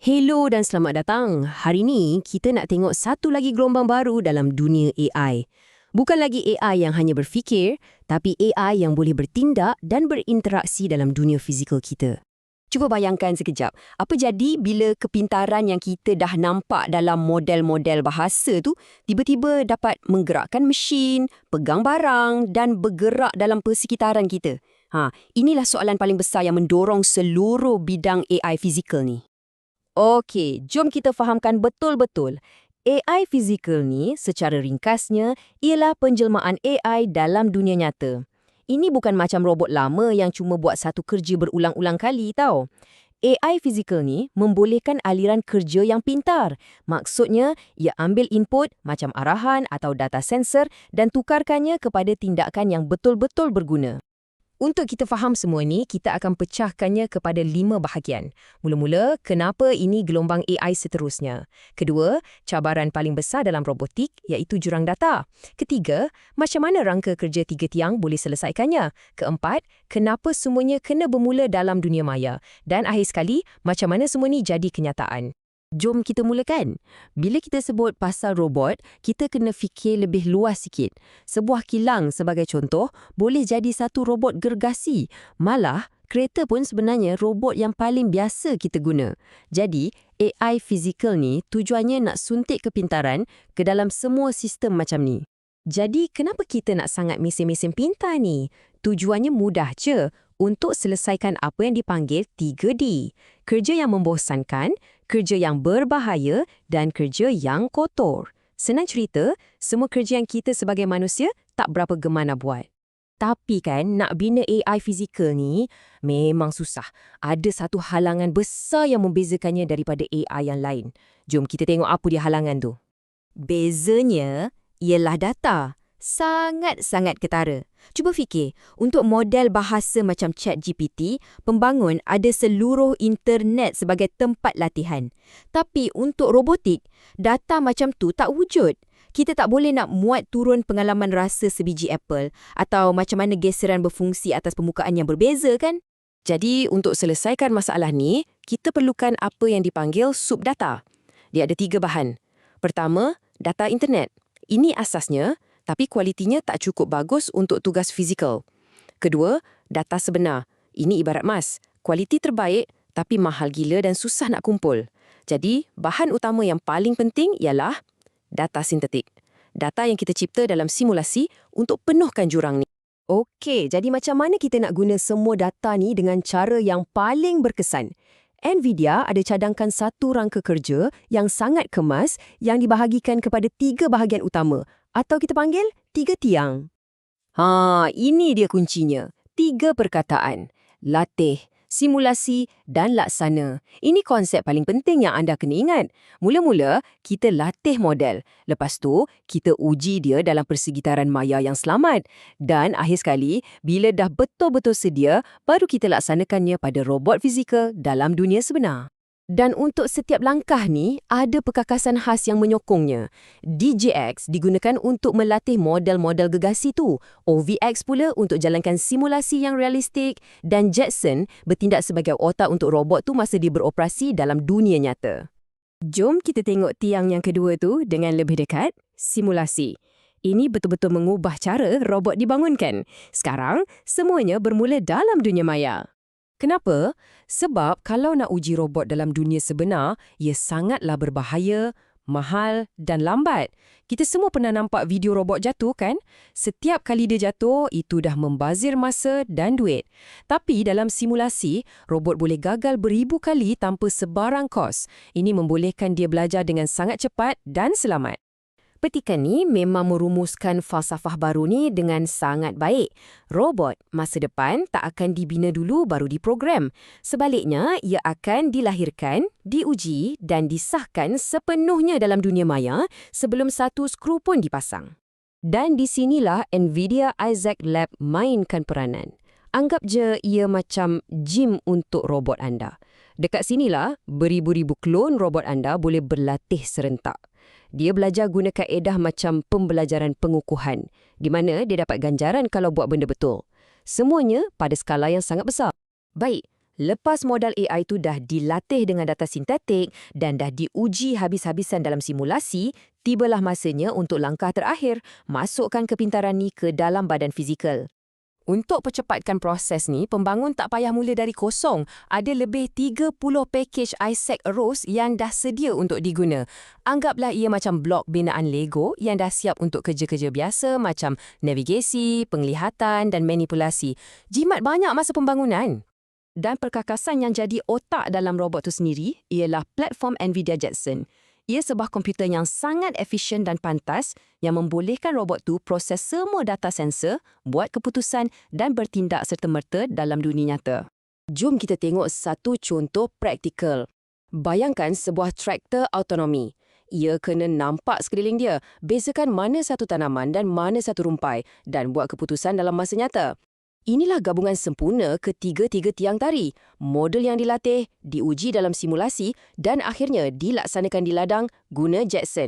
Hello dan selamat datang. Hari ni kita nak tengok satu lagi gelombang baru dalam dunia AI. Bukan lagi AI yang hanya berfikir, tapi AI yang boleh bertindak dan berinteraksi dalam dunia fizikal kita. Cuba bayangkan sekejap, apa jadi bila kepintaran yang kita dah nampak dalam model-model bahasa tu tiba-tiba dapat menggerakkan mesin, pegang barang dan bergerak dalam persekitaran kita? Inilah soalan paling besar yang mendorong seluruh bidang AI fizikal ni. Okey, jom kita fahamkan betul-betul. AI fizikal ni secara ringkasnya ialah penjelmaan AI dalam dunia nyata. Ini bukan macam robot lama yang cuma buat satu kerja berulang-ulang kali tau. AI fizikal ni membolehkan aliran kerja yang pintar. Maksudnya, ia ambil input macam arahan atau data sensor dan tukarkannya kepada tindakan yang betul-betul berguna. Untuk kita faham semua ni, kita akan pecahkannya kepada 5 bahagian. Mula-mula, kenapa ini gelombang AI seterusnya? Kedua, cabaran paling besar dalam robotik iaitu jurang data. Ketiga, macam mana rangka kerja 3 tiang boleh selesaikannya? Keempat, kenapa semuanya kena bermula dalam dunia maya? Dan akhir sekali, macam mana semua ni jadi kenyataan? Jom kita mulakan. Bila kita sebut pasal robot, kita kena fikir lebih luas sikit. Sebuah kilang sebagai contoh boleh jadi satu robot gergasi. Malah, kereta pun sebenarnya robot yang paling biasa kita guna. Jadi, AI fizikal ni tujuannya nak suntik kepintaran ke dalam semua sistem macam ni. Jadi, kenapa kita nak sangat mesin-mesin pintar ni? Tujuannya mudah je, untuk selesaikan apa yang dipanggil 3D. Kerja yang membosankan, kerja yang berbahaya dan kerja yang kotor. Senang cerita, semua kerja yang kita sebagai manusia tak berapa gemar nak buat. Tapi kan, nak bina AI fizikal ni memang susah. Ada satu halangan besar yang membezakannya daripada AI yang lain. Jom kita tengok apa dia halangan tu. Bezanya ialah data. Sangat-sangat ketara. Cuba fikir, untuk model bahasa macam ChatGPT, pembangun ada seluruh internet sebagai tempat latihan. Tapi untuk robotik, data macam tu tak wujud. Kita tak boleh nak muat turun pengalaman rasa sebiji apple atau macam mana geseran berfungsi atas permukaan yang berbeza kan? Jadi, untuk selesaikan masalah ni, kita perlukan apa yang dipanggil sub data. Dia ada 3 bahan. Pertama, data internet. Ini asasnya, tapi kualitinya tak cukup bagus untuk tugas fizikal. Kedua, data sebenar. Ini ibarat emas. Kualiti terbaik, tapi mahal gila dan susah nak kumpul. Jadi, bahan utama yang paling penting ialah data sintetik. Data yang kita cipta dalam simulasi untuk penuhkan jurang ni. Okey, jadi macam mana kita nak guna semua data ni dengan cara yang paling berkesan? NVIDIA ada cadangkan satu rangka kerja yang sangat kemas yang dibahagikan kepada 3 bahagian utama atau kita panggil 3 tiang. Ini dia kuncinya. 3 perkataan. Latih, simulasi dan laksana. Ini konsep paling penting yang anda kena ingat. Mula-mula, kita latih model. Lepas tu, kita uji dia dalam persekitaran maya yang selamat. Dan akhir sekali, bila dah betul-betul sedia, baru kita laksanakannya pada robot fizikal dalam dunia sebenar. Dan untuk setiap langkah ni, ada perkakasan khas yang menyokongnya. DJX digunakan untuk melatih model-model gegasi tu. OVX pula untuk jalankan simulasi yang realistik. Dan Jetson bertindak sebagai otak untuk robot tu masa dia beroperasi dalam dunia nyata. Jom kita tengok tiang yang kedua tu dengan lebih dekat, simulasi. Ini betul-betul mengubah cara robot dibangunkan. Sekarang, semuanya bermula dalam dunia maya. Kenapa? Sebab kalau nak uji robot dalam dunia sebenar, ia sangatlah berbahaya, mahal dan lambat. Kita semua pernah nampak video robot jatuh kan? Setiap kali dia jatuh, itu dah membazir masa dan duit. Tapi dalam simulasi, robot boleh gagal beribu kali tanpa sebarang kos. Ini membolehkan dia belajar dengan sangat cepat dan selamat. Petikan ni memang merumuskan falsafah baru ni dengan sangat baik. Robot masa depan tak akan dibina dulu baru diprogram. Sebaliknya, ia akan dilahirkan, diuji dan disahkan sepenuhnya dalam dunia maya sebelum satu skru pun dipasang. Dan di sinilah NVIDIA Isaac Lab mainkan peranan. Anggap je ia macam gym untuk robot anda. Dekat sinilah, beribu-ribu klon robot anda boleh berlatih serentak. Dia belajar guna kaedah macam pembelajaran pengukuhan, di mana dia dapat ganjaran kalau buat benda betul. Semuanya pada skala yang sangat besar. Baik, Lepas modal AI tu dah dilatih dengan data sintetik dan dah diuji habis-habisan dalam simulasi, tibalah masanya untuk langkah terakhir, masukkan kepintaran ni ke dalam badan fizikal. Untuk percepatkan proses ni, pembangun tak payah mula dari kosong. Ada lebih 30 pakej Isaac Rose yang dah sedia untuk diguna. Anggaplah ia macam blok binaan Lego yang dah siap untuk kerja-kerja biasa macam navigasi, penglihatan dan manipulasi. Jimat banyak masa pembangunan. Dan perkakasan yang jadi otak dalam robot tu sendiri ialah platform NVIDIA Jetson. Ia sebuah komputer yang sangat efisien dan pantas yang membolehkan robot tu proses semua data sensor, buat keputusan dan bertindak serta-merta dalam dunia nyata. Jom kita tengok satu contoh praktikal. Bayangkan sebuah traktor autonomi. Ia kena nampak sekeliling dia, bezakan mana satu tanaman dan mana satu rumpai dan buat keputusan dalam masa nyata. Inilah gabungan sempurna ketiga-tiga tiang tari. Model yang dilatih, diuji dalam simulasi dan akhirnya dilaksanakan di ladang guna Jetson.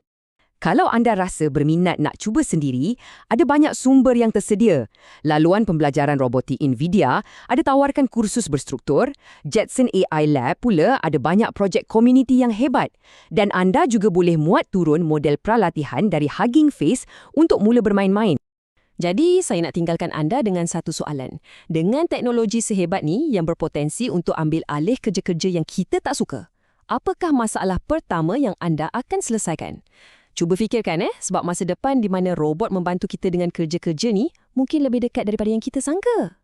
Kalau anda rasa berminat nak cuba sendiri, ada banyak sumber yang tersedia. Laluan pembelajaran robotik NVIDIA ada tawarkan kursus berstruktur, Jetson AI Lab pula ada banyak projek komuniti yang hebat. Dan anda juga boleh muat turun model pralatihan dari Hugging Face untuk mula bermain-main. Jadi, saya nak tinggalkan anda dengan satu soalan. Dengan teknologi sehebat ni yang berpotensi untuk ambil alih kerja-kerja yang kita tak suka, apakah masalah pertama yang anda akan selesaikan? Cuba fikirkan sebab masa depan di mana robot membantu kita dengan kerja-kerja ni mungkin lebih dekat daripada yang kita sangka.